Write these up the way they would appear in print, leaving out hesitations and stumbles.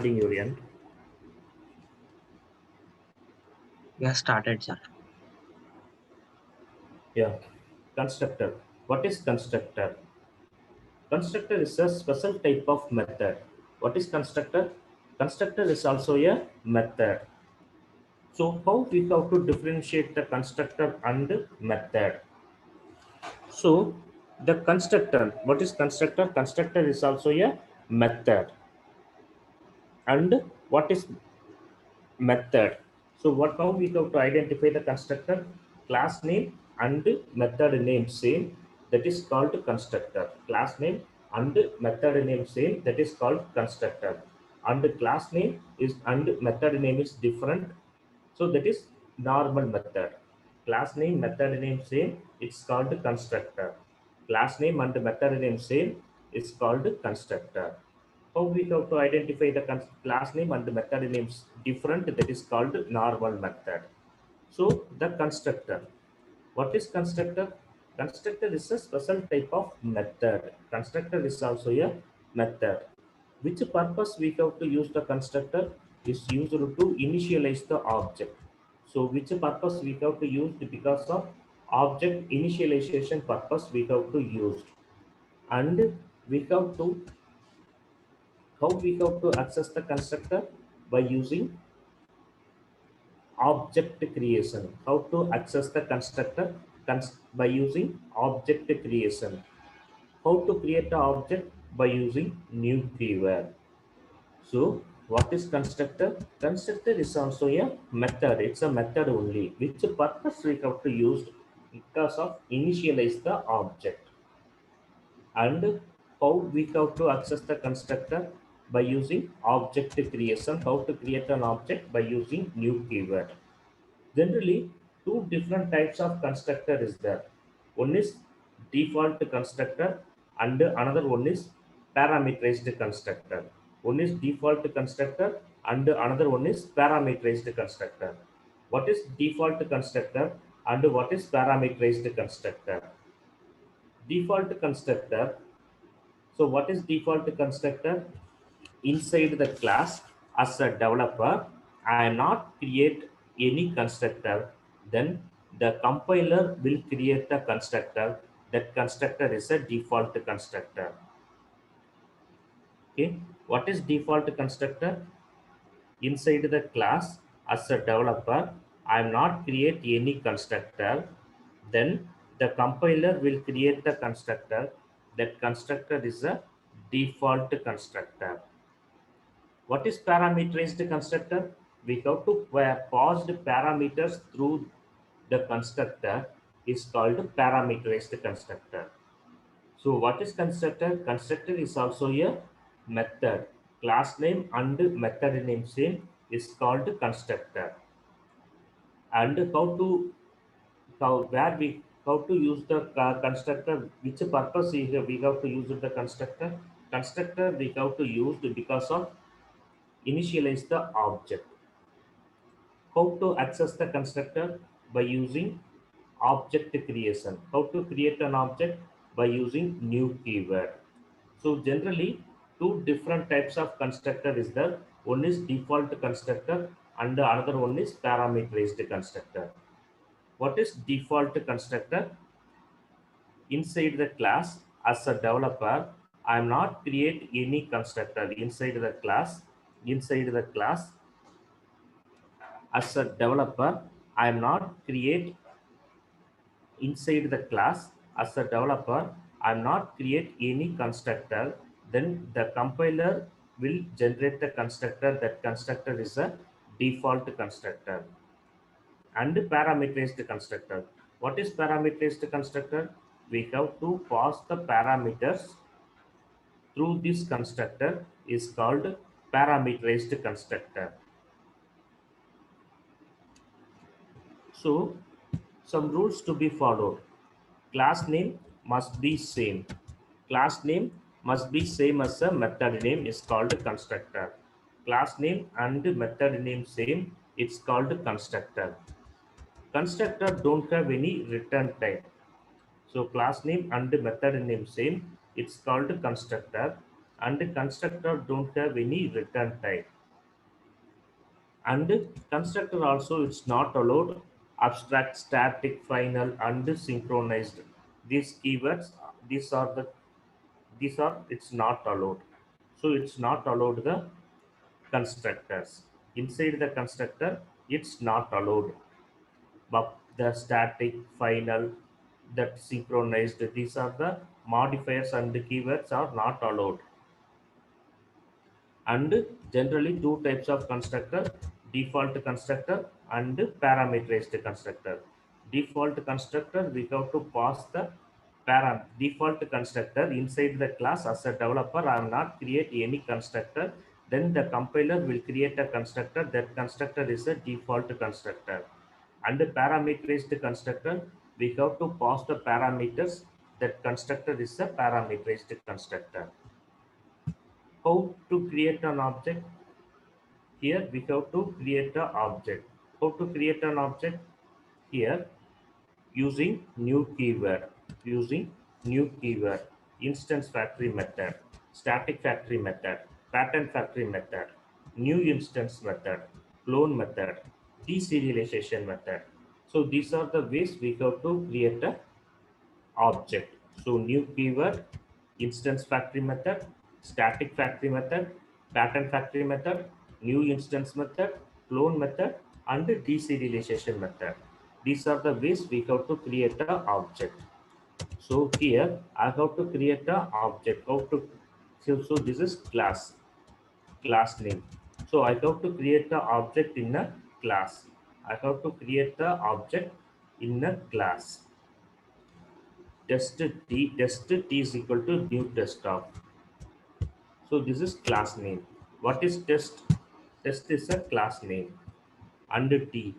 recording your end. We have started, sir. Yeah. Constructor. What is constructor? Constructor is a special type of method. What is constructor? Constructor is also a method. So how we have to differentiate the constructor and method? So the constructor, what is constructor? Constructor is also a method. And what is method? So what now we have to identify the constructor? Class name and method name same, that is called constructor. Class name and method name same, that is called constructor. And class name is and method name is different, so that is normal method. Class name, method name same, it's called constructor. Class name and method name same, it's called constructor. How we have to identify the class name and the method names different, that is called normal method. So the constructor. What is constructor? Constructor is a special type of method. Constructor is also a method. Which purpose we have to use the constructor is used to initialize the object. So which purpose we have to use? Because of object initialization purpose we have to use. And we have to, how we have to access the constructor? By using object creation. How to access the constructor? By using object creation. How to create the object? By using new keyword. So what is constructor? Constructor is also a method. It's a method only. Which purpose we have to use? Because of initialize the object. And how we have to access the constructor? By using object creation. How to create an object? By using new keyword. Generally, two different types of constructor is there. One is default constructor and another one is parameterized constructor. One is default constructor and another one is parameterized constructor. What is default constructor and what is parameterized constructor? Default constructor. So what is default constructor? Inside the class, as a developer, I am not create any constructor, then the compiler will create the constructor. That constructor is a default constructor. Okay, what is default constructor? Inside the class, as a developer, I am not create any constructor, then the compiler will create the constructor. That constructor is a default constructor. What is parameterized constructor? We have to pass the parameters through the constructor is called parameterized constructor. So what is constructor? Constructor is also a method. Class name and method name same is called constructor. And how to use the constructor? Which purpose we have to use the constructor? Constructor we have to use because of initialize the object. How to access the constructor? By using object creation. How to create an object? By using new keyword. So generally, two different types of constructor is there. One is default constructor and the another one is parameterized constructor. What is default constructor? Inside the class, as a developer, I am not create any constructor inside the class. Inside the class, as a developer, I am not create inside the class. As a developer, I am not create any constructor, then the compiler will generate the constructor. That constructor is a default constructor. And parameterized constructor. What is parameterized constructor? We have to pass the parameters through this constructor is called parameterized constructor. So some rules to be followed. Class name must be same. Class name must be same as a method name is called constructor. Class name and method name same, it's called constructor. Constructor don't have any return type. So class name and method name same, it's called constructor. and the constructor don't have any return type. And constructor also it's not allowed abstract, static, final, and synchronized. These keywords, these are the these are it's not allowed. So it's not allowed the constructors. Inside the constructor, it's not allowed. But the static, final, that synchronized, these are the modifiers and the keywords are not allowed. And generally two types of constructor: default constructor and parameterized constructor. Default constructor, we have to pass the default constructor inside the class. As a developer, I am not create any constructor, then the compiler will create a constructor. That constructor is a default constructor. And the parameterized constructor, we have to pass the parameters. That constructor is a parameterized constructor. How to create an object? Here we have to create an object. How to create an object? Here, using new keyword, using new keyword, instance factory method, static factory method, pattern factory method, new instance method, clone method, deserialization method. So these are the ways we have to create a object. So new keyword, instance factory method, static factory method, pattern factory method, new instance method, clone method, and deserialization method. These are the ways we have to create an object. So here I have to create an object. How to so this is class name. So I have to create the object in a class. I have to create the object in a class. Test t is equal to new desktop. So this is class name. What is test? Test is a class name. And t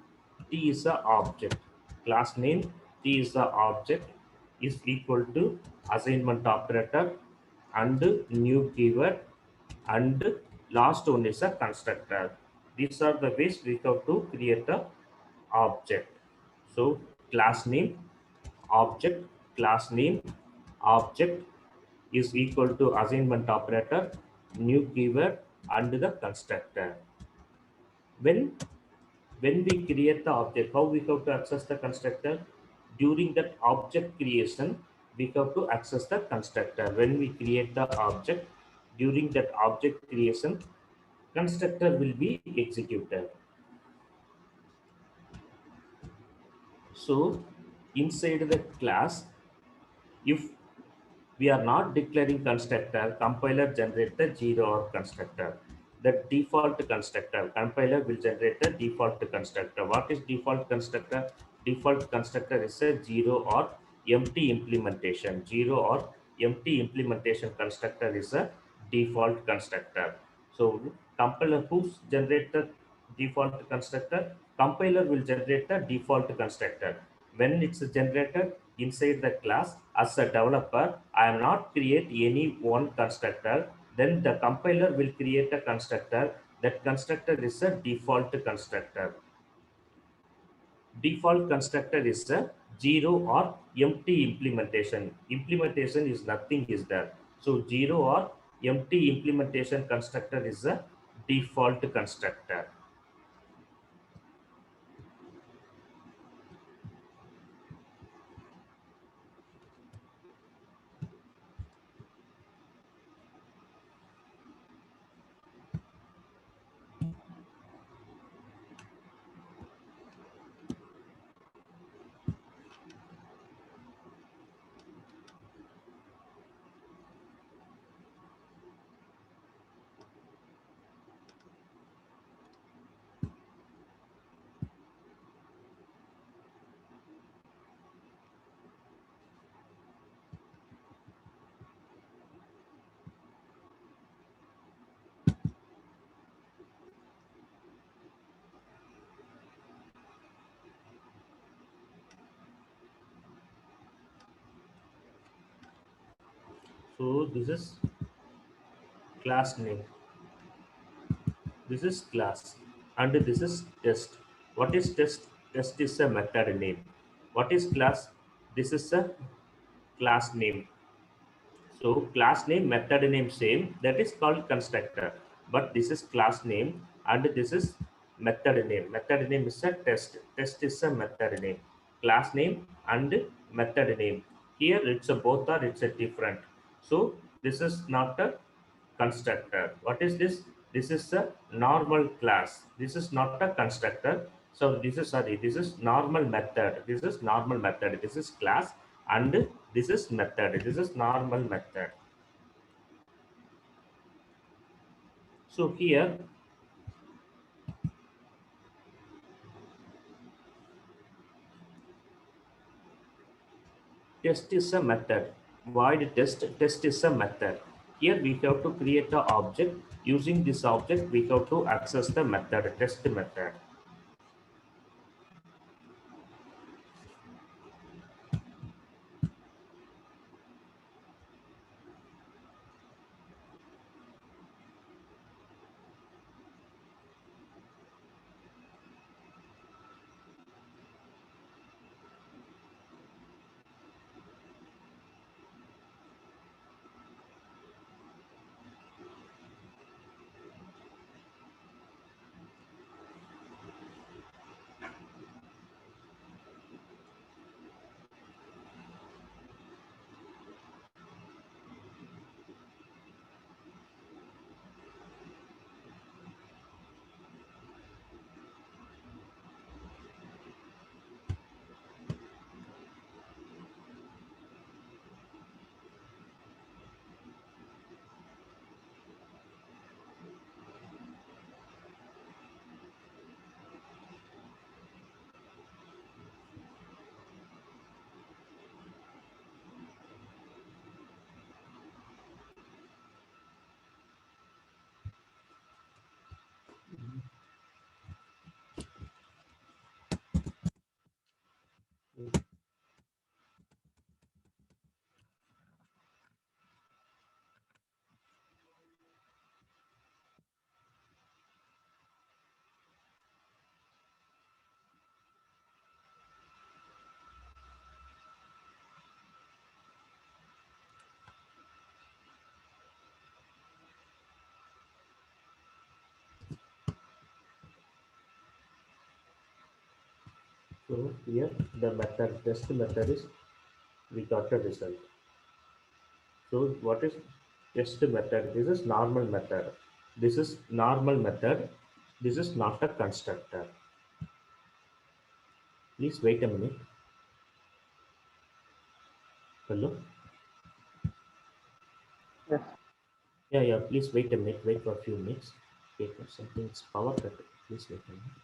is a object. Class name t is a object is equal to assignment operator and new keyword, and last one is a constructor. These are the ways we have to create a object. So class name, object, class name, object is equal to assignment operator, new keyword, and the constructor. When we create the object, how we have to access the constructor? During that object creation, we have to access the constructor. When we create the object, during that object creation, constructor will be executed. So inside the class, if we are not declaring constructor, compiler generate the zero or constructor. The default constructor, compiler will generate the default constructor. What is default constructor? Default constructor is a zero or empty implementation. Zero or empty implementation constructor is a default constructor. So compiler who's generate the default constructor? Compiler will generate the default constructor. When it's generated inside the class, as a developer, I am not create any one constructor. Then the compiler will create a constructor. That constructor is a default constructor. Default constructor is a zero or empty implementation. Implementation is nothing is there. So zero or empty implementation constructor is a default constructor. So this is class name. This is class, and this is test. What is test? Test is a method name. What is class? This is a class name. So class name, method name same, that is called constructor. But this is class name and this is method name. Method name is a test. Test is a method name. Class name and method name. Here it's a both are it's a different. So this is not a constructor. What is this? This is a normal class. This is not a constructor. So this is sorry, this is normal method. This is normal method. This is class and this is method. This is normal method. So here test is a method. Void test is a method. Here we have to create an object. Using this object, we have to access the method, test method. So here the method test method is we got a result. So what is test method? This is normal method. This is normal method. This is not a constructor. Please wait a minute. Hello? Yes. Yeah, yeah, please wait a minute. Wait for a few minutes. Wait for something. It's power cut. Please wait a minute.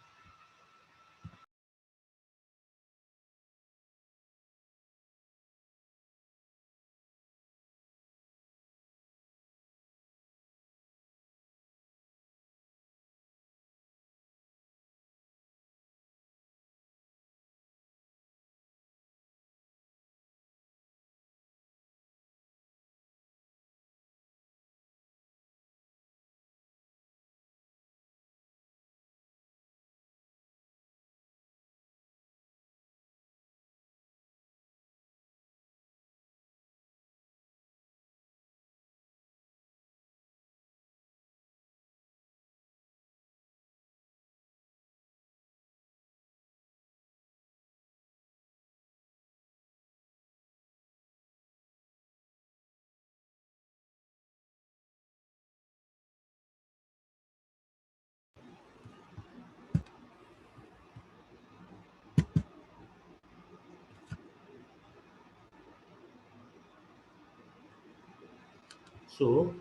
So,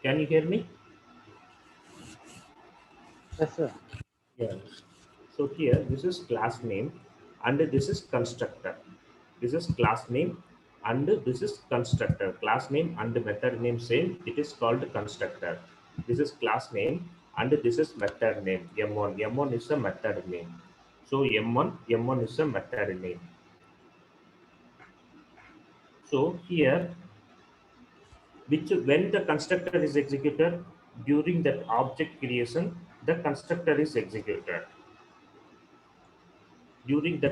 can you hear me? Yes, sir. Yeah. So here, this is class name and this is constructor. This is class name and this is constructor. Class name and method name same. It is called constructor. This is class name and this is method name. M1. M1 is a method name. So M1 is a method name. So here, which when the constructor is executed during that object creation, the constructor is executed. During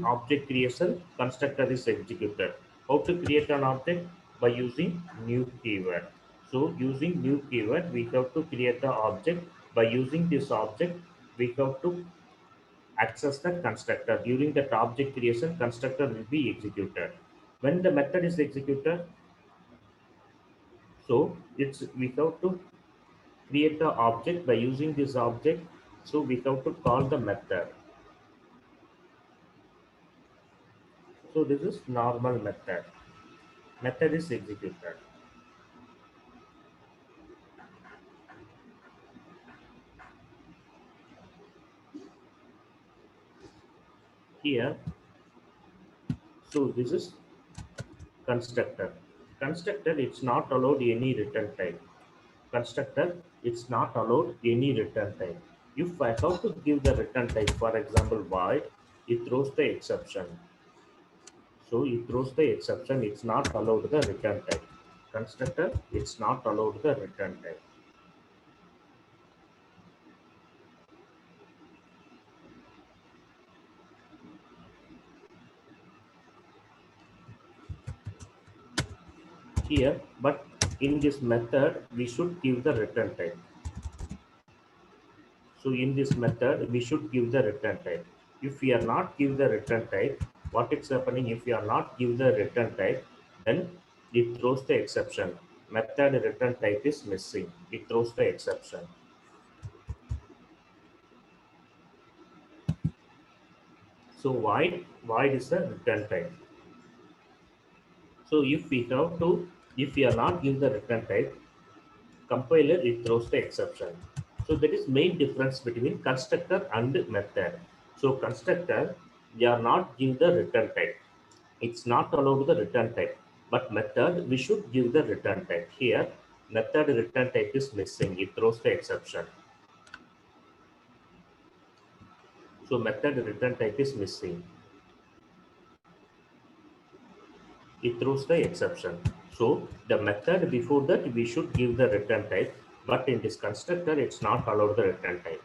object creation, constructor is executed. How to create an object? by using new keyword. So using new keyword, we have to create the object. By using this object, we have to access the constructor. During that object creation, constructor will be executed. When the method is executed, so we have to create the object by using this object. So we have to call the method. So this is normal method. Method is executed. Here, so this is constructor. Constructor, it's not allowed any return type. Constructor, it's not allowed any return type. If I have to give the return type, for example, void, it throws the exception. So it throws the exception, it's not allowed the return type. Constructor, it's not allowed the return type. Here, but in this method, we should give the return type. So in this method, we should give the return type. If we are not give the return type, what is happening? If we are not give the return type, then it throws the exception. Method return type is missing. It throws the exception. So void is the return type. So if we are not give the return type, compiler it throws the exception. So that is main difference between constructor and method. So constructor, we are not give the return type. It's not allowed the return type. But method, we should give the return type. Here, method return type is missing. It throws the exception. So method return type is missing. It throws the exception. So the method before that we should give the return type, but in this constructor it's not allowed the return type.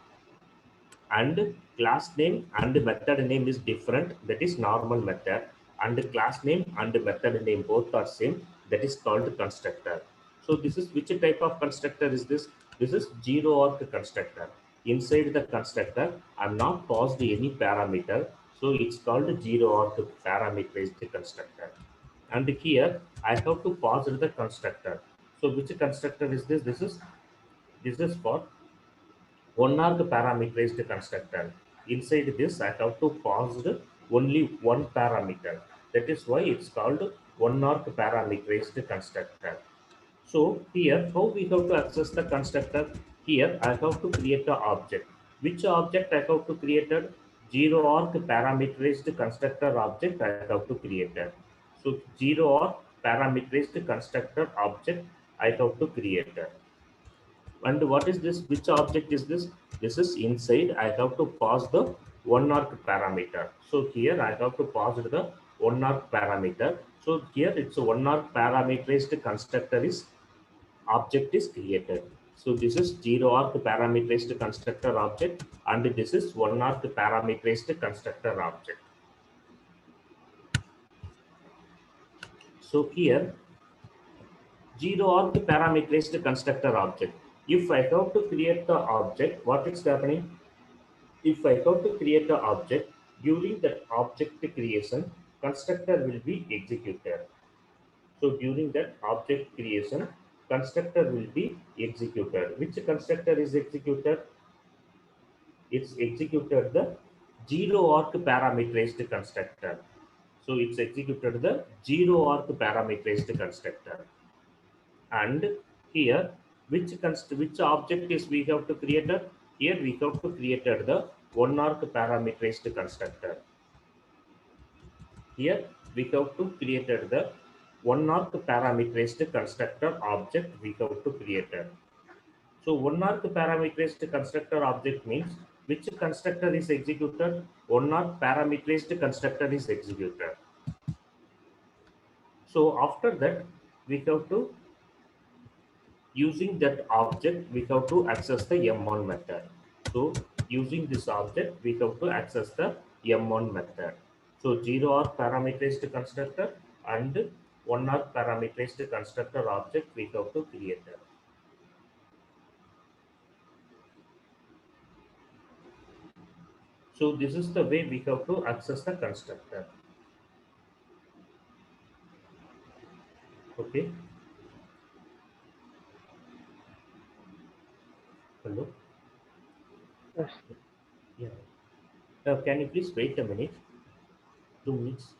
And class name and method name is different. That is normal method. And class name and method name both are same. That is called constructor. So this is which type of constructor is this? This is zero arc constructor. Inside the constructor, I'm not passed any parameter. So it's called zero arc parameterized constructor. And here I have to pass the constructor. So which constructor is this? This is for one arc parameterized constructor. Inside this, I have to pass only one parameter. That is why it's called one arc parameterized constructor. So here, how we have to access the constructor? Here, I have to create an object. Which object I have to create? Zero arc parameterized constructor object I have to create. So zero arc parameterized constructor object I have to create. And what is this? Which object is this? This is inside. I have to pass the one arc parameter. So here I have to pass the one arc parameter. So here it's a one arc parameterized constructor is object is created. So this is zero arc parameterized constructor object, and this is one arc parameterized constructor object. So here zero arc parameterized constructor object. If I have to create the object, what is happening? If I have to create the object, during that object creation, constructor will be executed. So during that object creation, constructor will be executed. Which constructor is executed? It's executed the zero arc parameterized constructor. So it's executed the zero arc parameterized constructor. And here, which object is we have to create? Here we have to create the one arc parameterized constructor. Here we have to create the one arc parameterized constructor object we have to create. So one arc parameterized constructor object means which constructor is executed? One arc parameterized constructor is executed. So after that, we have to using that object, we have to access the M1 method. So using this object, we have to access the M1 method. So zero arc parameterized constructor and one or parameterized constructor object we have to create. So this is the way we have to access the constructor. Okay. Hello. Yes. Yeah. Can you please wait a minute? 2 minutes.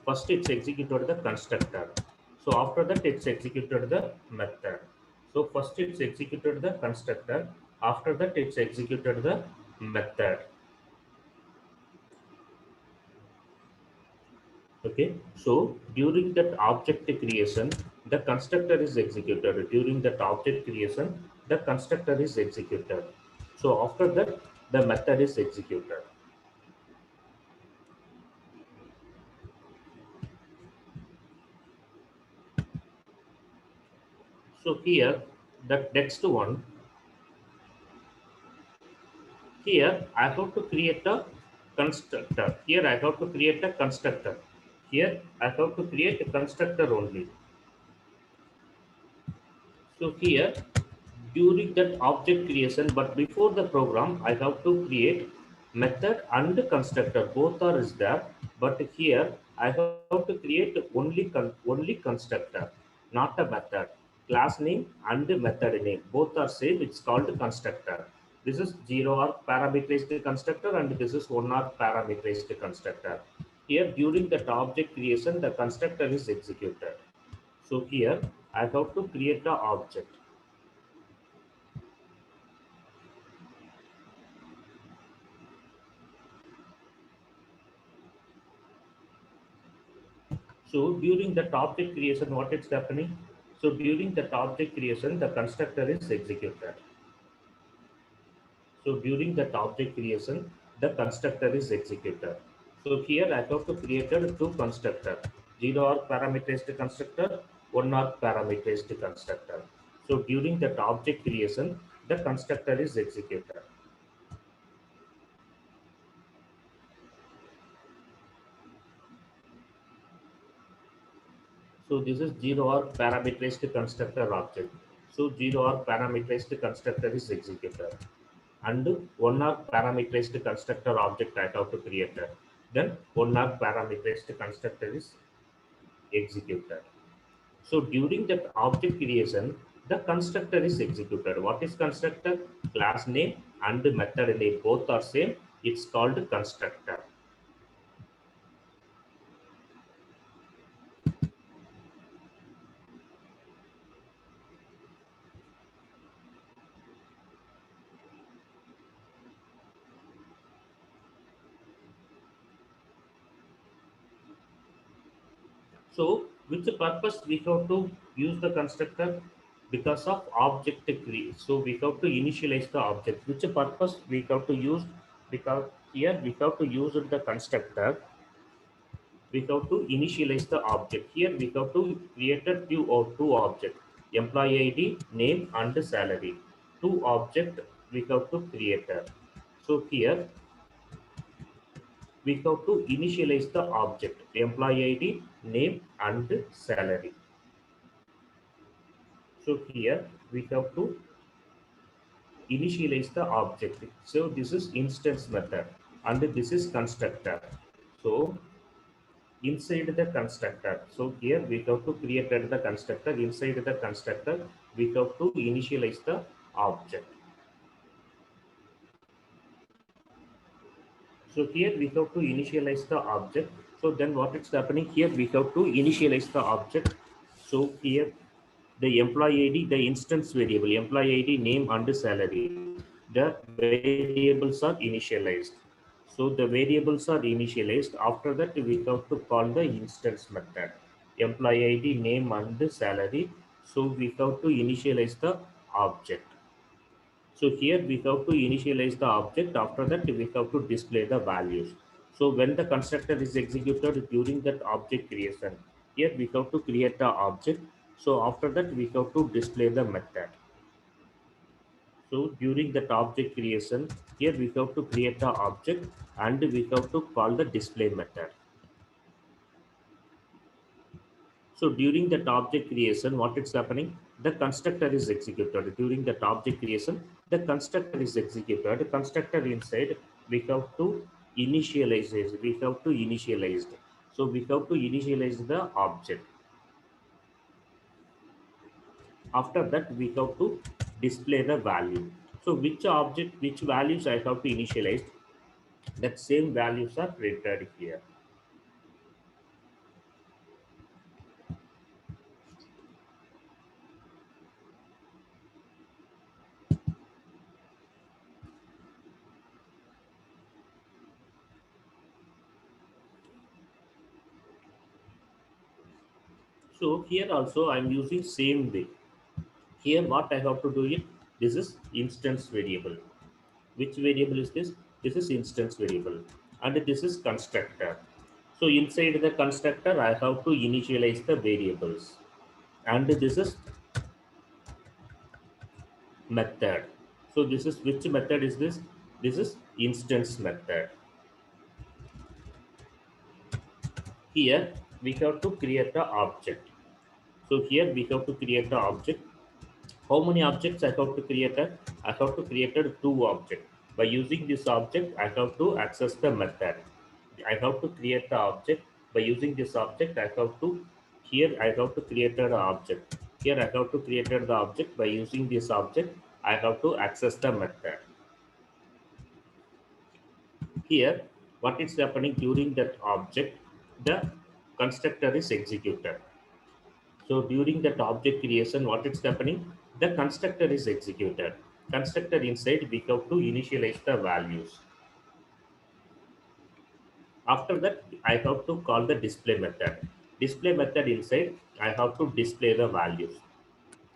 First it's executed the constructor. So after that, it's executed the method. So first it's executed the constructor. After that, it's executed the method. Okay. So during that object creation, the constructor is executed. During that object creation, the constructor is executed. So after that, the method is executed. So here, the next one, here I have to create a constructor. Here I have to create a constructor. Here I have to create a constructor only. So here during that object creation, but before the program, I have to create method and constructor. Both are is there, but here I have to create only constructor, not a method. Class name and method name both are same. It's called constructor. This is 0 arg parameterized constructor, and this is 1 arg parameterized constructor. Here during that object creation, the constructor is executed. So here I have to create the object. So during that object creation, what is happening? So during that object creation, the constructor is executed. So during that object creation, the constructor is executed. So here I have to create two constructor, 0 arg parameterized constructor, 1 arg parameterized constructor. So during that object creation, the constructor is executed. So this is 0 arg parameterized constructor object. So 0 arg parameterized constructor is executed. And 1 arg parameterized constructor object I have to create. Then 1 arg parameterized constructor is executed. So during that object creation, the constructor is executed. What is constructor? Class name and method name both are same. It's called constructor. So which purpose we have to use the constructor? Because of object create. So we have to initialize the object. Which purpose we have to use? Because here we have to use the constructor. We have to initialize the object. Here we have to create a two object, employee ID, name and salary. Two object we have to create. So here we have to initialize the object, employee ID, name and salary. So here we have to initialize the object. So this is instance method and this is constructor. So inside the constructor, so here we have to create the constructor. Inside the constructor, we have to initialize the object. So here we have to initialize the object. So then what is happening here? We have to initialize the object. So here the employee ID, the instance variable, employee ID, name and salary, the variables are initialized. So the variables are initialized. After that, we have to call the instance method, employee ID, name and salary. So we have to initialize the object. So here we have to initialize the object. After that, we have to display the values. So when the constructor is executed during that object creation, here we have to create the object. So after that, we have to display the method. So during that object creation, here we have to create the object and we have to call the display method. So during that object creation, what is happening? The constructor is executed. During that object creation, the constructor is executed. The constructor inside, we have to initialize it. We have to initialize it. So we have to initialize the object. After that, we have to display the value. So which object, which values I have to initialize, that same values are printed here. So here also I'm using same way. Here what I have to do it, this is instance variable. Which variable is this? This is instance variable and this is constructor. So inside the constructor I have to initialize the variables and this is method. So this is which method is this? This is instance method. Here we have to create the object. So here we have to create the object. How many objects I have to create? I have to create two objects. By using this object, I have to access the method. I have to create the object. By using this object, I have to here I have to create the object. Here I have to create the object. By using this object, I have to access the method. Here, what is happening during that object? The constructor is executed. So during that object creation, what is happening? The constructor is executed. Constructor inside, we have to initialize the values. After that, I have to call the display method. Display method inside, I have to display the values.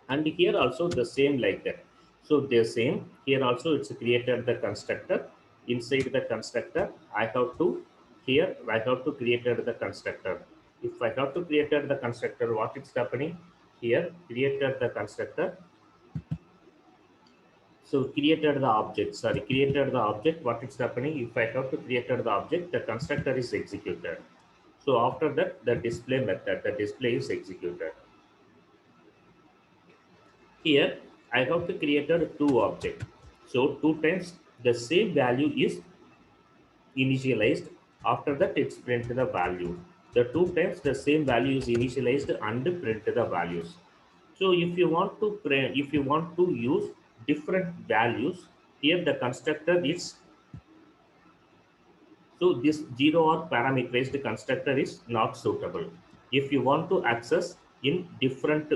And here also the same like that. So the same, here also it's created the constructor. Inside the constructor, I have to, here I have to create the constructor. If I have to create the constructor, what is happening? Here, created the constructor. So created the object, created the object, what is happening? If I have to create the object, the constructor is executed. So after that, the display method, the display is executed. Here, I have to create two objects. So two times the same value is initialized. After that, it's print the value. The two times the same value is initialized and print the values. So if you want to print, if you want to use different values, here the constructor is, so this zero or parameterized constructor is not suitable. If you want to access in different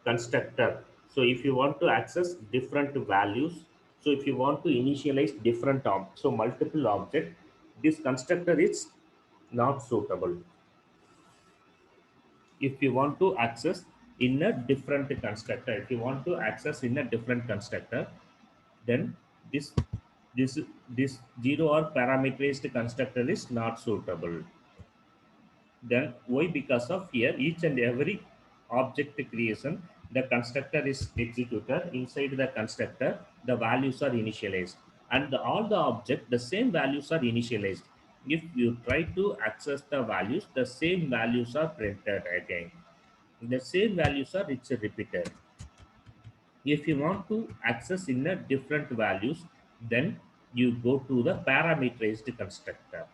constructor, so if you want to access different values, so if you want to initialize different so multiple object, this constructor is not suitable. If you want to access in a different constructor, if you want to access in a different constructor, then this this this zero or parameterized constructor is not suitable. Then why? Because of here each and every object creation, the constructor is executed. Inside the constructor, the values are initialized, and all the object, the same values are initialized. If you try to access the values, the same values are printed again. The same values are it's repeated. If you want to access in a different values, then you go to the parameterized constructor.